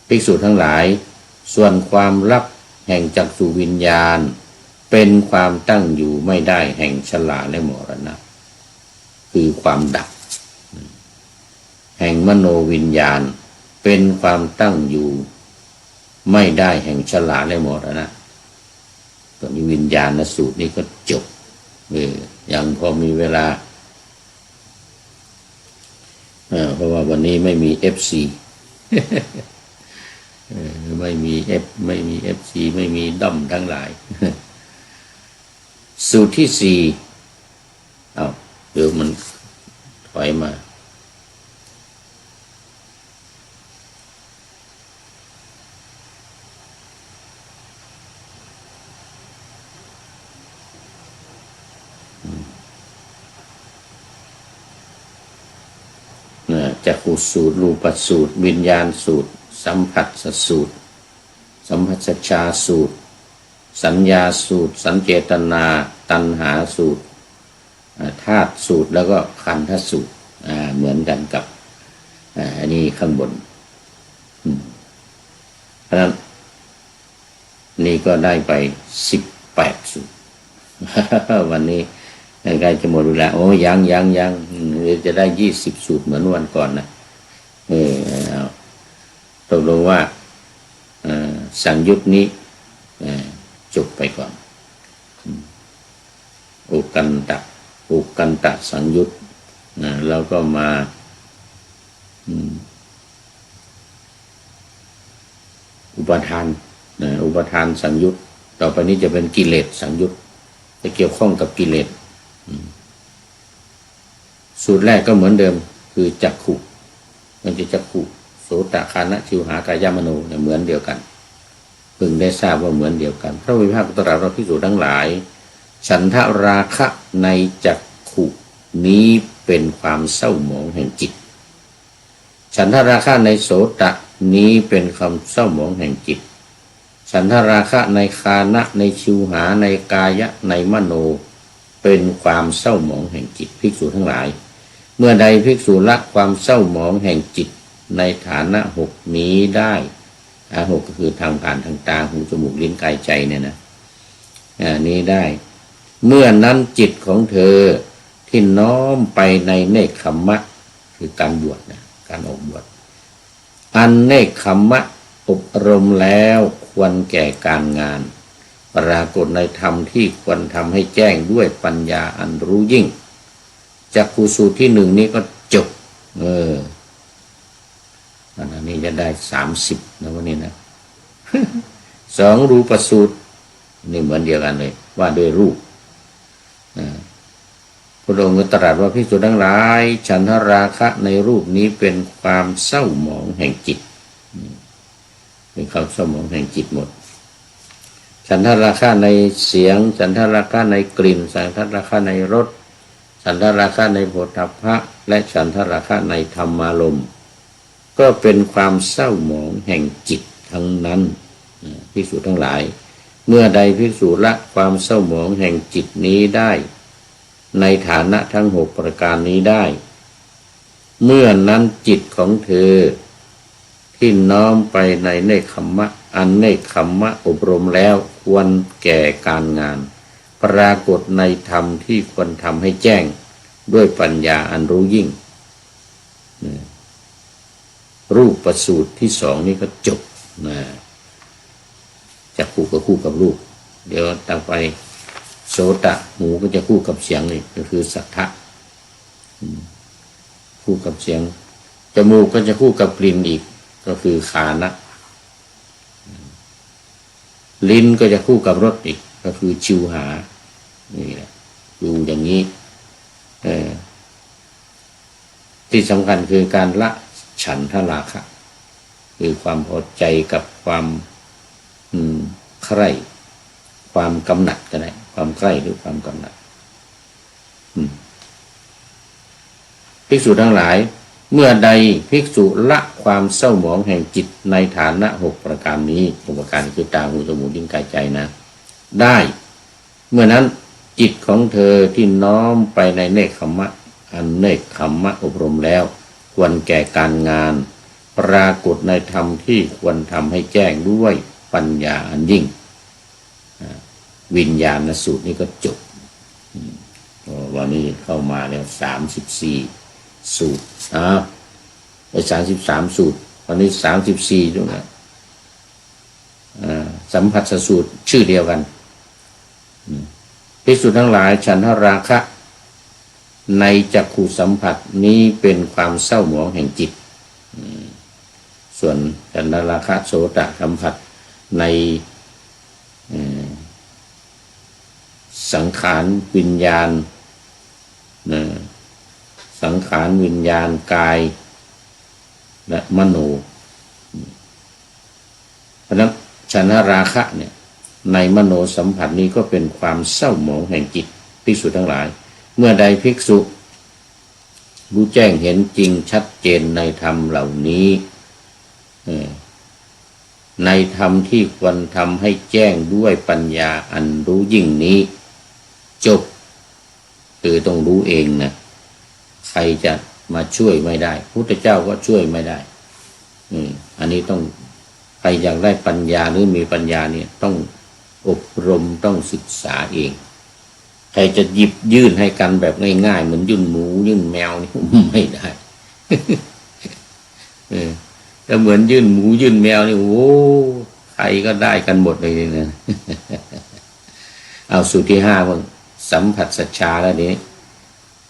ภิกษุทั้งหลายส่วนความลับแห่งจักษุวิญญาณเป็นความตั้งอยู่ไม่ได้แห่งชราและมรณะคือความดับแห่งมโนวิญญาณเป็นความตั้งอยู่ไม่ได้แห่งชราและมรณะตัวนี้วิญญาณสูตรนี้ก็จบยังพอมีเวลาเพราะว่าวันนี้ไม่มี FC ไม่มี FC ไม่มีด้อมทั้งหลายสูตรที่4เดี๋ยวมันถอยมาจักขุสูตรรูปสูตรวิญญาณสูตรสัมผัสสูตรสัมผัสชาสูตรสัญญาสูตรสัญเจตนาตัณหาสูตรธาตุสูตรแล้วก็ขันธสูตรเหมือนกันกับอันนี้ข้างบนเพราะนั้นนี่ก็ได้ไป18 สูตร วันนี้ใกล้จะหมดเวลาโอ้ยังจะได้20 สูตรเหมือนวันก่อนนะตกลงว่าสังยุตนี้จบไปก่อนอุกันตะสังยุตแล้วก็มาอุปทานสังยุตต่อไปนี้จะเป็นกิเลสสังยุตจะเกี่ยวข้องกับกิเลส สูตรแรกก็เหมือนเดิมคือจักขุมันจะจักขุโสตคานะชิวหากายมโนเนี่ยเหมือนเดียวกันพึงได้ทราบว่าเหมือนเดียวกันพระวิภาคตรัสว่าภิกษุทั้งหลายฉันทราคะในจักขุนี้เป็นความเศร้าหมองแห่งจิตฉันทราคะในโสตนี้เป็นความเศร้าหมองแห่งจิตฉันทราคะในคานะในชิวหาในกายะในมโนเป็นความเศร้าหมองแห่งจิตภิกษุทั้งหลายเมื่อใดภิกษุละความเศร้าหมองแห่งจิตในฐานะหกนี้ได้หกก็คือทางผ่านทางตาหูจมูกลิ้นกายใจเนี่ยนะนี้ได้เมื่อนั้นจิตของเธอที่น้อมไปในเนกขัมมะคือการบวชนะการออกบวชอันเนกขัมมะอบรมแล้วควรแก่การงานปรากฏในธรรมที่ควรทำให้แจ้งด้วยปัญญาอันรู้ยิ่งจักขุสูตรที่หนึ่งนี้ก็จบอันนี้จะได้30นะวันนี้นะสองรูปสูตรนี่เหมือนเดียวกันเลยว่าด้วยรูปพระองค์ตรัสว่าภิกษุทั้งหลายฉันทราคะในรูปนี้เป็นความเศร้าหมองแห่งจิตเป็นความเศร้าหมองแห่งจิตหมดฉันทราคะในเสียงฉันทราคะในกลิ่นฉันทราคะในรสฉันทราคะในโผฏฐัพพะและฉันทราคะในธรรมารมณ์ก็เป็นความเศร้าหมองแห่งจิตทั้งนั้นภิกษุทั้งหลายเมื่อใดภิกษุละความเศร้าหมองแห่งจิตนี้ได้ในฐานะทั้ง6ประการนี้ได้เมื่อนั้นจิตของเธอที่น้อมไปในเนกขัมมะอันเนกขัมมะอบรมแล้วควรแก่การงานปรากฏในธรรมที่ควรทำให้แจ้งด้วยปัญญาอันรู้ยิ่งรูปประสูตรที่สองนี่ก็จบนะจักขุก็คู่กับรูปเดี๋ยวต่อไปโสตหูก็จะคู่กับเสียงนี่ก็คือสัทธะคู่กับเสียงจมูกก็จะคู่กับกลิ่นอีกก็คือคานะลิ้นก็จะคู่กับรสอีกก็คือชิวหานี่แหละดูอย่างนี้ที่สำคัญคือการละฉันทราคะคือความพอใจกับความใคร่ความกำหนัดก็ได้ความใคร่หรือความกำหนัดภิกษุทั้งหลายเมื่อใดภิกษุละความเศร้าหมองแห่งจิตในฐานะ6ประการนี้6ประการคือตาหูจมูกลิ้นกายใจนะได้เมื่อนั้นจิตของเธอที่น้อมไปในเนกขัมมะอันเนกขัมมะอบรมแล้วควรแก่การงานปรากฏในธรรมที่ควรทำให้แจ้งด้วยปัญญาอันยิ่งวิญญาณสูตรนี้ก็จบวันนี้เข้ามาแล้ว34สูตรไป33สูตรวันนี้34ด้วยนะสัมผัสสูตรชื่อเดียวกันภิกษุทั้งหลายฉันทราคะในจักขุสัมผัสนี้เป็นความเศร้าหมองแห่งจิตส่วนฉันทราคะโสตสัมผัสในสังขารวิญญาณสังขารวิญญาณกายและมโนเพราะนั้นฉันทราคะเนี่ยในมโนสัมผัสนี้ก็เป็นความเศร้าหมองแห่งจิตภิกษุทั้งหลายเมื่อใดภิกษุรู้แจ้งเห็นจริงชัดเจนในธรรมเหล่านี้ในธรรมที่ควรทำให้แจ้งด้วยปัญญาอันรู้ยิ่งนี้จบคือต้องรู้เองนะใครจะมาช่วยไม่ได้พุทธเจ้าก็ช่วยไม่ได้อันนี้ต้องใครอยากได้ปัญญาหรือมีปัญญาเนี่ยต้องอบรมต้องศึกษาเองใครจะหยิบยื่นให้กันแบบง่ายๆเหมือนยื่นหมูยื่นแมวนี่ไม่ได้ถ้าเหมือนยื่นหมูยื่นแมวนี่โอ้ใครก็ได้กันหมดเลยนะเอาสูตรที่5บ้างสัมผัสสัจฉาแล้วนี้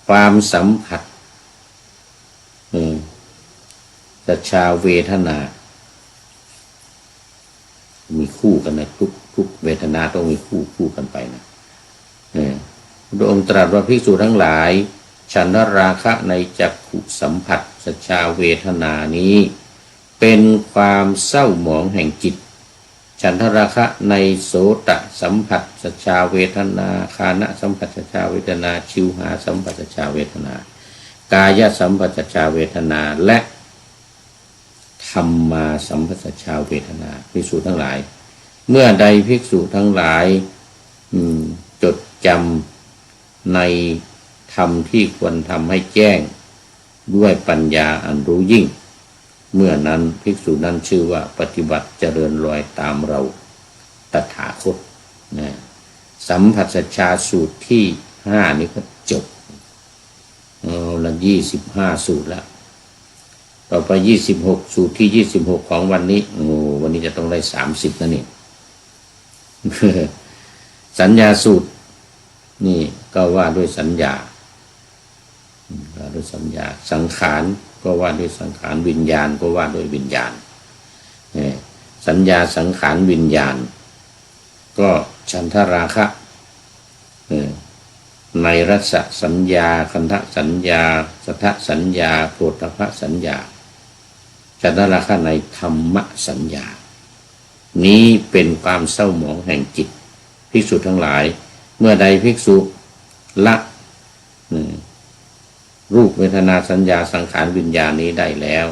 ความสัมผัสสัจฉาเวทนามีคู่กันนะทุกเวทนาต้องมีคู่กันไปนะพระองค์ตรัสว่าภิกษุทั้งหลาย ฉันทราคะในจักขุสัมผัสสัจจาเวทนานี้เป็นความเศร้าหมองแห่งจิตฉันทราคะในโสตสัมผัสสัจจาเวทนาคานะสัมผัสสัจจาเวทนาชิวหาสัมผัสสัจจาเวทนากายสัมผัสสัจจาเวทนาและธรรมาสัมผัสสัจจาเวทนาภิกษุทั้งหลายเมื่อใดภิกษุทั้งหลายจดจำในธรรมที่ควรทำให้แจ้งด้วยปัญญาอันรู้ยิ่งเมื่อนั้นภิกษุนั้นชื่อว่าปฏิบัติเจริญรอยตามเราตถาคตนะสัมผัสสัจจาสูตรที่5นี้ก็จบละ25สูตรแล้วต่อไป26สูตรที่26ของวันนี้วันนี้จะต้องได้30นะนี่ สัญญาสูตรนี่ก็ว่าด้วยสัญญาด้วยสัญญาสังขารก็ว่าด้วยสังขารวิญญาณก็ว่าด้วยวิญญาณสัญญาสังขารวิญญาณก็ฉันทราคะในรสสัญญาคันธสัญญาสัทธสัญญาโผฏฐัพพสัญญาฉันทราคะในธรรมสัญญานี้เป็นความเศร้าหมองแห่งจิตภิกษุทั้งหลายเมื่อใดภิกษุละรูปเวทนาสัญญาสังขารวิญญาณนี้ได้แล้ว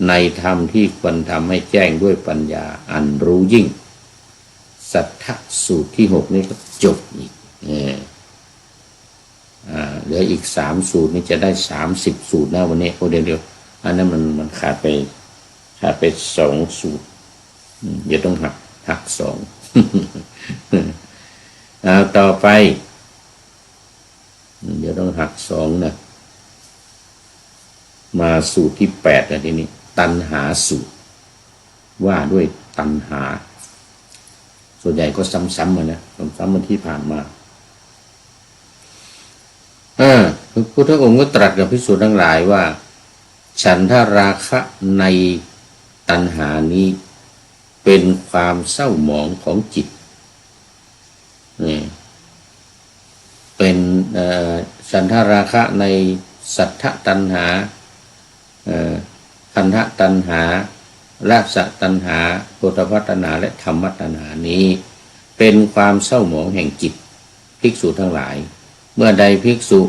ในธรรมที่ควรทำให้แจ้งด้วยปัญญาอันรู้ยิ่งสัทธสูตรที่6นี้ก็จบอีกเหลืออีก3สูตรนี้จะได้30สูตรนะวันนี้เดี๋ยวอันนั้นมันขาดไป2สูตรเดี๋ยวต้องหัก2ต่อไปเดี๋ยวต้องหัก2นะมาสูตรที่8นะทีนี้ตัณหาสูตรว่าด้วยตัณหาส่วนใหญ่ก็ซ้ำๆมานะซ้ำๆมาที่ผ่านมาพระพุทธองค์ก็ตรัสกับภิกษุทั้งหลายว่าฉันทราคะในตัณหานี้เป็นความเศร้าหมองของจิตเป็นฉันทราคะในสัทธตัณหาคันธตัณหาราคะตัณหาโผฏฐัพพตัณหาและธรรมตัณหานี้เป็นความเศร้าหมองแห่งจิตภิกษุทั้งหลายเมื่อใดภิกษุ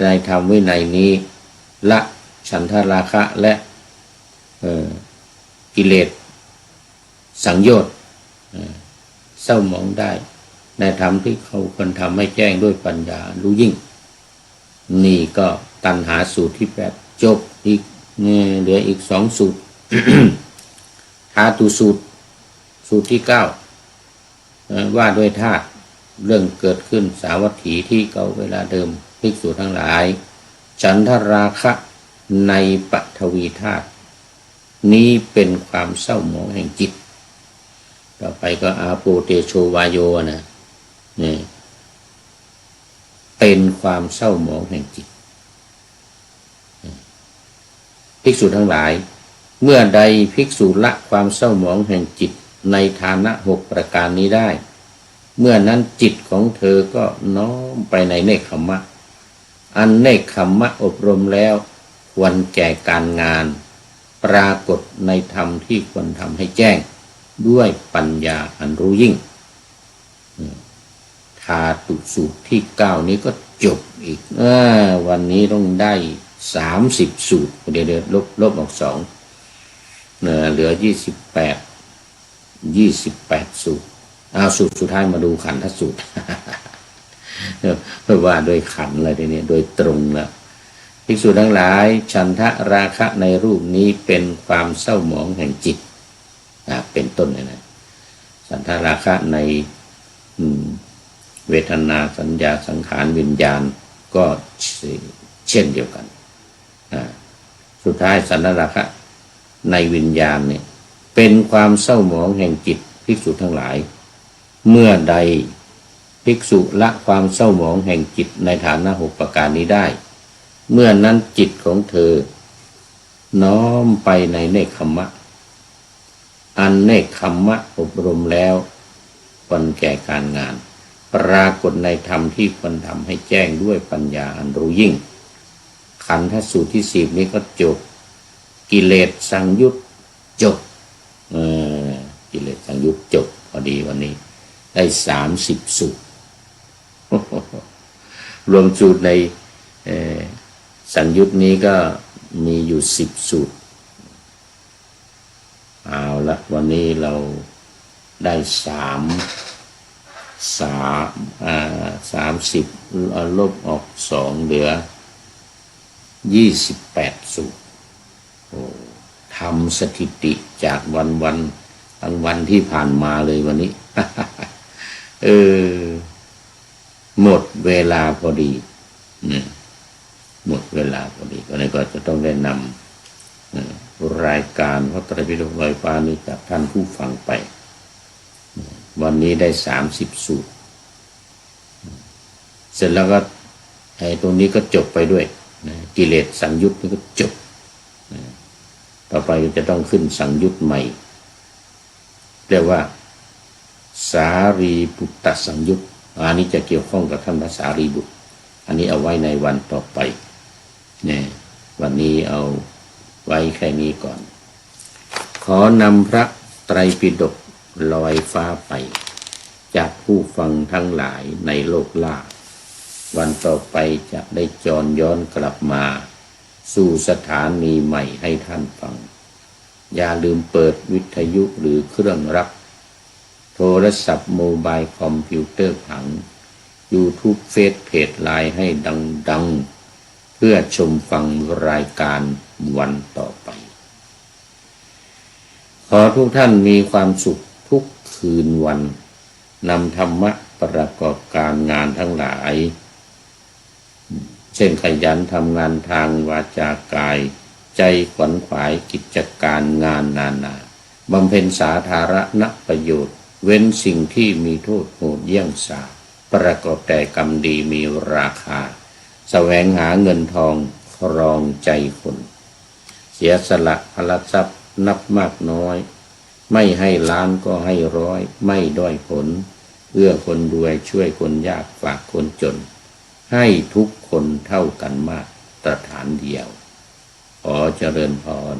ในธรรมวินัยนี้ละฉันทราคะและกิเลสสังโยชน์เศร้าหมองได้ในธรรมที่เขาควรทำให้แจ้งด้วยปัญญารู้ยิ่งนี่ก็ตัณหาสูตรที่8จบอีกเหลืออีก2สูตร ธาตุสูตรที่9ว่าด้วยธาตุเรื่องเกิดขึ้นสาวัตถีที่เก่าเวลาเดิมภิกษุทั้งหลายฉันทราคะในปฐวีธาตุนี้เป็นความเศร้าหมองแห่งจิตต่อไปก็อาโปเตโชวาโยนะนี่เป็นความเศร้าหมองแห่งจิตภิกษุทั้งหลายเมื่อใดภิกษุละความเศร้าหมองแห่งจิตในฐานะ6ประการนี้ได้เมื่อนั้นจิตของเธอก็น้อมไปในเนกขัมมะอันเนกขัมมะอบรมแล้วควรแก่การงานปรากฏในธรรมที่ควรทำให้แจ้งด้วยปัญญาอันรู้ยิ่งธาตุสูตรที่9นี้ก็จบอีกวันนี้ต้องได้30สูตรเดี๋ยวลบออก2เหลือ28สูตรสูตรสุดท้ายมาดูขันธสูตร เพราะว่าโดยขันอะไรทีนี้โดยตรงแล้วภิกษุทั้งหลายฉันทราคะในรูปนี้เป็นความเศร้าหมองแห่งจิตเป็นต้นเลยนะฉันทราคะในเวทนาสัญญาสังขารวิญญาณก็เช่นเดียวกันสุดท้ายฉันทราคะในวิญญาณเนี่ยเป็นความเศร้าหมองแห่งจิตภิกษุทั้งหลายเมื่อใดภิกษุละความเศร้าหมองแห่งจิตในฐานะ6ประการนี้ได้เมื่อนั้นจิตของเธอน้อมไปในเนกขัมมะอันเนกขัมมะอบรมแล้วควรแก่การงานป ปรากฏในธรรมที่ควรทำให้แจ้งด้วยปัญญาอันรู้ยิ่งขันธสูตรที่10นี้ก็จบกิเลสสังยุตจบกิเลสสังยุตจบพอดีวันนี้ได้30สูตร รวมสูตรในสังยุตนี้ก็มีอยู่10สูตรเอาละวันนี้เราได้30ลบออก2เหลือ28สูตรทำสถิติจากวันทั้งวันที่ผ่านมาเลยวันนี้ หมดเวลาพอดีหมดเวลาพอดีก็เลยก็จะต้องได้นำรายการพระไตรปิฎกลอยฟ้านี้จากท่านผู้ฟังไปวันนี้ได้30สูตรเสร็จแล้วก็ตรงนี้ก็จบไปด้วยกิเลสสังยุตนี่ก็จบต่อไปจะต้องขึ้นสังยุตใหม่เรียกว่าสารีบุตตสังยุตอันนี้จะเกี่ยวข้องกับท่านพระสารีบุตรอันนี้เอาไว้ในวันต่อไปเนี่ยวันนี้เอาไว้แค่นี้ก่อนขอนำพระไตรปิฎกลอยฟ้าไปจากผู้ฟังทั้งหลายในโลกล่าวันต่อไปจะได้จรย้อนกลับมาสู่สถานีใหม่ให้ท่านฟังอย่าลืมเปิดวิทยุหรือเครื่องรับโทรศัพท์โมบายคอมพิวเตอร์ผัง YouTube เฟซเพจไลน์ให้ดังๆเพื่อชมฟังรายการวันต่อไปขอทุกท่านมีความสุขทุกคืนวันนำธรรมะประกอบการงานทั้งหลายเช่นขยันทำงานทางวาจากายใจขวนขวายกิจการงานนานาบำเพ็ญสาธารณประโยชน์เว้นสิ่งที่มีโทษโหดเยี่ยงสาประกอบแต่กรรมดีมีราคาแสวงหาเงินทองครองใจคนเสียสละพละทรัพย์นับมากน้อยไม่ให้ล้านก็ให้ร้อยไม่ด้อยผลเอื้อคนรวยช่วยคนยากฝากคนจนให้ทุกคนเท่ากันมาตรฐานเดียวขอเจริญพร